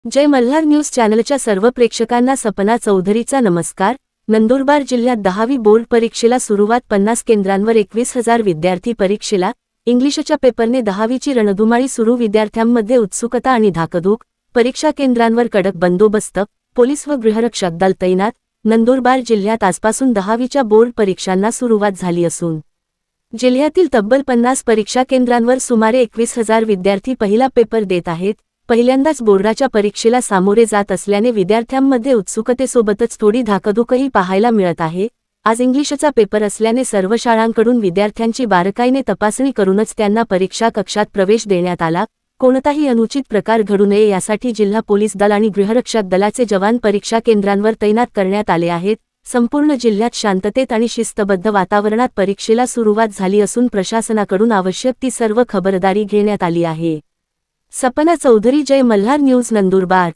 जय Malhar news चॅनलच्या सर्व प्रेक्षकांना सपना चौधरीचा नमस्कार। नंदुरबार जिल्ह्यात 10वी बोर्ड परीक्षेला सुरुवात। 50 केंद्रांवर 21,000 विद्यार्थी परीक्षेला। इंग्लिशच्या पेपरने 10वीची रणधुमाळी सुरू। विद्यार्थ्यांमध्ये उत्सुकता आणि धाकधूक। परीक्षा केंद्रांवर कडक बंदोबस्त, पोलीस व गृहरक्षक दल तैनात। नंदुरबार जिल्ह्यात आजपासून 10वीच्या बोर्ड परीक्षांना सुरुवात झाली असून जिल्ह्यातील तब्बल 50 परीक्षा केंद्रांवर सुमारे 21,000 विद्यार्थी पहिला पेपर देत आहेत। पहिल्यांदाच बोर्डाच्या परीक्षेला सामोरे जात असल्याने विद्यार्थ्यांमध्ये उत्सुकतेसोबतच थोडी धाकधूकही पाहायला मिळत आहे। आज इंग्लिशचा पेपर असल्याने सर्व शाळांकडून विद्यार्थ्यांची बारकाईने तपासणी करूनच त्यांना परीक्षा कक्षात प्रवेश देण्यात आला। कोणताही अनुचित प्रकार घडू नये यासाठी जिल्हा पोलीस दल आणि गृहरक्षक दलाचे जवान परीक्षा केंद्रांवर तैनात करण्यात आले आहेत। संपूर्ण जिल्ह्यात शांततेत आणि शिस्तबद्ध वातावरणात परीक्षेला सुरुवात झाली असून प्रशासनाकडून आवश्यक ती सर्व खबरदारी घेण्यात आली आहे। सपना चौधरी, जय मल्हार न्यूज, नंदुरबार।